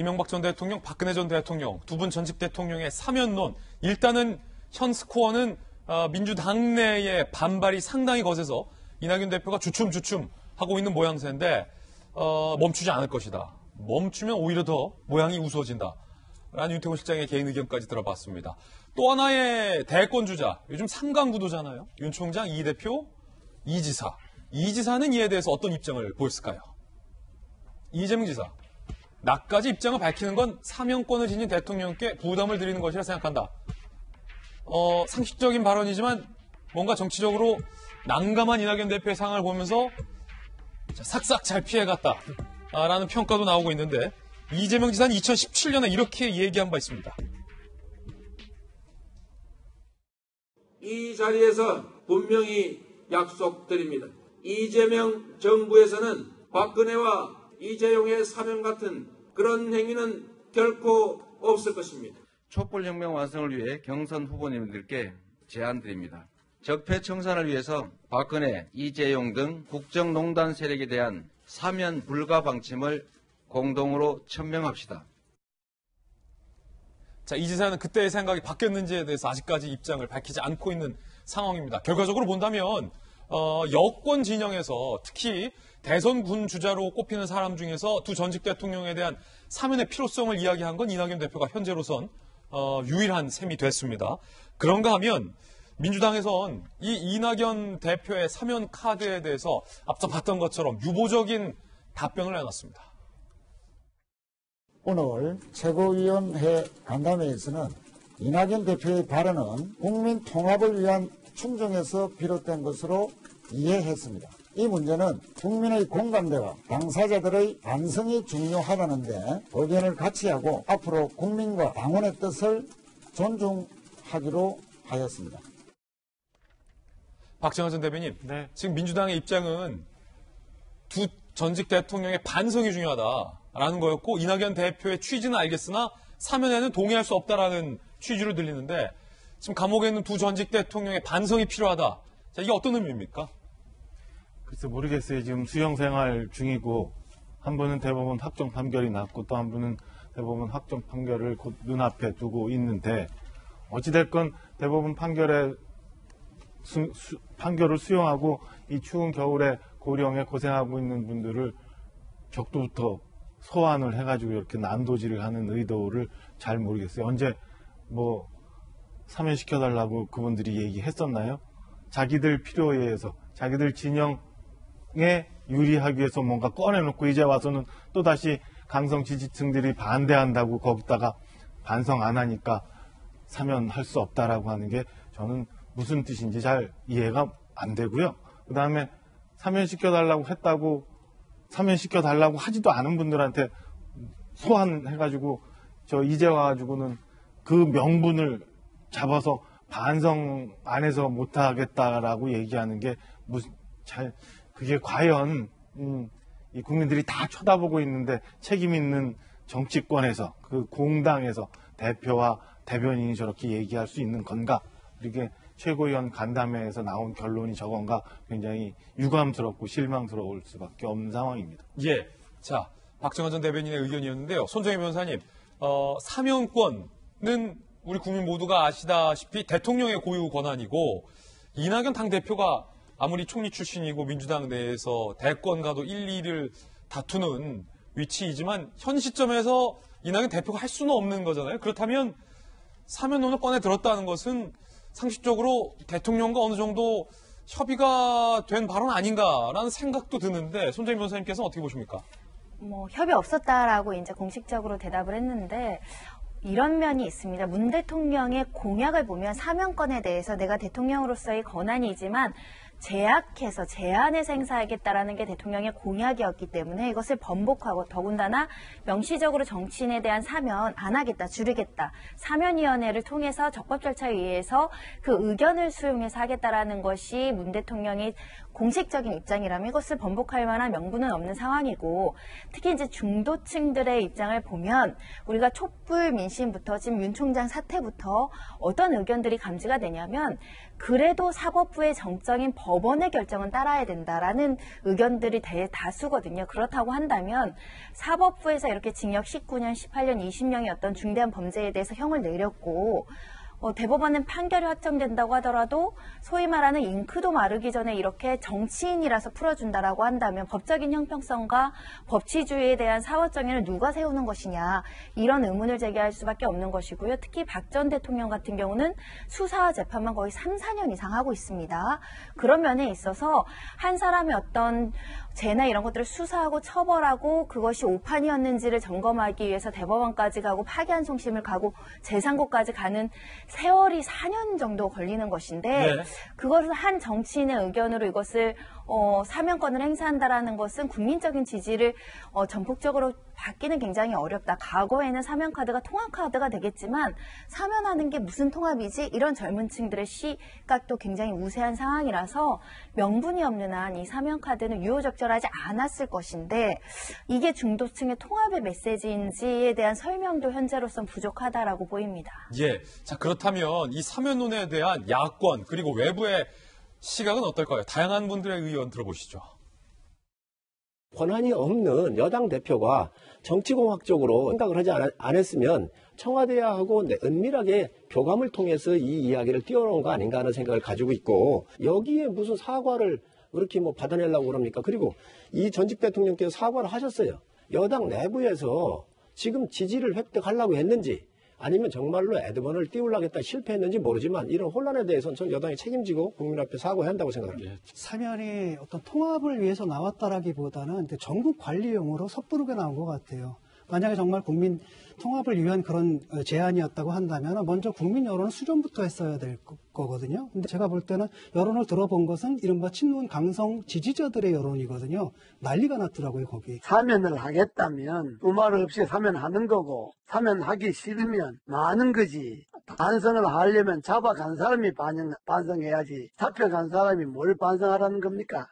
이명박 전 대통령, 박근혜 전 대통령 두 분 전직 대통령의 사면론. 일단은 현 스코어는 민주당 내의 반발이 상당히 거세서 이낙연 대표가 주춤주춤 하고 있는 모양새인데 멈추지 않을 것이다. 멈추면 오히려 더 모양이 우스워진다. 라는 윤태곤 실장의 개인 의견까지 들어봤습니다. 또 하나의 대권 주자, 요즘 삼강구도잖아요. 윤 총장, 이 대표, 이 지사. 이 지사는 이에 대해서 어떤 입장을 보였을까요? 이재명 지사. 나까지 입장을 밝히는 건 사면권을 지닌 대통령께 부담을 드리는 것이라 생각한다. 상식적인 발언이지만 뭔가 정치적으로 난감한 이낙연 대표의 상황을 보면서 삭삭 잘 피해갔다. 라는 평가도 나오고 있는데 이재명 지사는 2017년에 이렇게 얘기한 바 있습니다. 이 자리에서 분명히 약속드립니다. 이재명 정부에서는 박근혜와 이재용의 사면 같은 그런 행위는 결코 없을 것입니다. 촛불혁명 완성을 위해 경선 후보님들께 제안드립니다. 적폐 청산을 위해서 박근혜, 이재용 등 국정농단 세력에 대한 사면 불가 방침을 공동으로 천명합시다. 자, 이 지사는 그때의 생각이 바뀌었는지에 대해서 아직까지 입장을 밝히지 않고 있는 상황입니다. 결과적으로 본다면 여권 진영에서 특히 대선 군 주자로 꼽히는 사람 중에서 두 전직 대통령에 대한 사면의 필요성을 이야기한 건 이낙연 대표가 현재로선 유일한 셈이 됐습니다. 그런가 하면 민주당에선 이 이낙연 대표의 사면 카드에 대해서 앞서 봤던 것처럼 유보적인 답변을 내놨습니다. 오늘 최고위원회 간담회에서는 이낙연 대표의 발언은 국민 통합을 위한 충정에서 비롯된 것으로 이해했습니다. 이 문제는 국민의 공감대와 당사자들의 반성이 중요하다는데 의견을 같이 하고 앞으로 국민과 당원의 뜻을 존중하기로 하였습니다. 박정환 전 대변인, 네. 지금 민주당의 입장은 두 전직 대통령의 반성이 중요하다라는 거였고 이낙연 대표의 취지는 알겠으나 사면에는 동의할 수 없다라는 취지로 들리는데 지금 감옥에 있는 두 전직 대통령의 반성이 필요하다. 자, 이게 어떤 의미입니까? 글쎄 모르겠어요. 지금 수용 생활 중이고 한 분은 대법원 확정 판결이 났고 또 한 분은 대법원 확정 판결을 곧 눈앞에 두고 있는데 어찌됐건 대법원 판결을 수용하고 이 추운 겨울에 고령에 고생하고 있는 분들을 벽도부터 소환을 해가지고 이렇게 난도질을 하는 의도를 잘 모르겠어요. 언제 뭐 사면시켜달라고 그분들이 얘기했었나요? 자기들 필요에 의해서 자기들 진영에 유리하기 위해서 뭔가 꺼내놓고 이제 와서는 또다시 강성 지지층들이 반대한다고 거기다가 반성 안 하니까 사면할 수 없다라고 하는 게 저는 무슨 뜻인지 잘 이해가 안 되고요. 그 다음에 사면시켜달라고 했다고 사면시켜달라고 하지도 않은 분들한테 소환해가지고 저 이제 와가지고는 그 명분을 잡아서 반성 안 해서 못하겠다라고 얘기하는 게 무슨 그게 과연 이 국민들이 다 쳐다보고 있는데 책임 있는 정치권에서 그 공당에서 대표와 대변인이 저렇게 얘기할 수 있는 건가? 이게 최고위원 간담회에서 나온 결론이 저건가 굉장히 유감스럽고 실망스러울 수밖에 없는 상황입니다. 예. 자, 박정환 전 대변인의 의견이었는데요. 손정혜 변호사님, 사면권은 우리 국민 모두가 아시다시피 대통령의 고유 권한이고 이낙연 당대표가 아무리 총리 출신이고 민주당 내에서 대권과도 1, 2를 다투는 위치이지만 현 시점에서 이낙연 대표가 할 수는 없는 거잖아요. 그렇다면 사면론을 꺼내 들었다는 것은 상식적으로 대통령과 어느 정도 협의가 된 발언 아닌가라는 생각도 드는데 손정희 변호사님께서는 어떻게 보십니까? 협의 없었다라고 이제 공식적으로 대답을 했는데 이런 면이 있습니다. 문 대통령의 공약을 보면 사면권에 대해서 내가 대통령으로서의 권한이지만 제약해서 제한해서 행사하겠다라는 게 대통령의 공약이었기 때문에 이것을 번복하고 더군다나 명시적으로 정치인에 대한 사면 안 하겠다, 줄이겠다. 사면위원회를 통해서 적법 절차에 의해서 그 의견을 수용해서 하겠다라는 것이 문 대통령이 공식적인 입장이라면 이것을 번복할 만한 명분은 없는 상황이고, 특히 이제 중도층들의 입장을 보면 우리가 촛불 민심부터 지금 윤 총장 사태부터 어떤 의견들이 감지가 되냐면, 그래도 사법부의 정적인 법원의 결정은 따라야 된다라는 의견들이 대다수거든요. 그렇다고 한다면 사법부에서 이렇게 징역 19년, 18년, 20년의 어떤 중대한 범죄에 대해서 형을 내렸고, 대법원은 판결이 확정된다고 하더라도 소위 말하는 잉크도 마르기 전에 이렇게 정치인이라서 풀어준다라고 한다면 법적인 형평성과 법치주의에 대한 사법 정의를 누가 세우는 것이냐, 이런 의문을 제기할 수밖에 없는 것이고요. 특히 박 전 대통령 같은 경우는 수사와 재판만 거의 3, 4년 이상 하고 있습니다. 그런 면에 있어서 한 사람의 어떤 죄나 이런 것들을 수사하고 처벌하고 그것이 오판이었는지를 점검하기 위해서 대법원까지 가고 파기환송심을 가고 재상고까지 가는 세월이 4년 정도 걸리는 것인데, 네. 그것을 한 정치인의 의견으로 이것을 사면권을 행사한다라는 것은 국민적인 지지를 전폭적으로 받기는 굉장히 어렵다. 과거에는 사면카드가 통합카드가 되겠지만 사면하는 게 무슨 통합이지? 이런 젊은 층들의 시각도 굉장히 우세한 상황이라서 명분이 없는 한 이 사면카드는 유효적절하지 않았을 것인데, 이게 중도층의 통합의 메시지인지에 대한 설명도 현재로선 부족하다라고 보입니다. 예. 자, 그렇다면 이 사면론에 대한 야권 그리고 외부의 시각은 어떨까요? 다양한 분들의 의견 들어보시죠. 권한이 없는 여당 대표가 정치공학적으로 생각을 하지 않았으면 청와대하고 은밀하게 교감을 통해서 이 이야기를 띄워놓은 거 아닌가 하는 생각을 가지고 있고, 여기에 무슨 사과를 그렇게 받아내려고 그럽니까? 그리고 이 전직 대통령께서 사과를 하셨어요. 여당 내부에서 지금 지지를 획득하려고 했는지, 아니면 정말로 에드번을 띄우려고 했다 실패했는지 모르지만 이런 혼란에 대해서는 전 여당이 책임지고 국민 앞에 사과해야 한다고 생각합니다. 사면이 어떤 통합을 위해서 나왔다라기보다는 전국 관리용으로 섣부르게 나온 것 같아요. 만약에 정말 국민 통합을 위한 그런 제안이었다고 한다면 먼저 국민 여론을 수렴부터 했어야 될 거거든요. 근데 제가 볼 때는 여론을 들어본 것은 이른바 친문 강성 지지자들의 여론이거든요. 난리가 났더라고요, 거기. 사면을 하겠다면 두말 없이 사면하는 거고, 사면하기 싫으면 마는 거지. 반성을 하려면 잡아간 사람이 반성해야지 잡혀간 사람이 뭘 반성하라는 겁니까?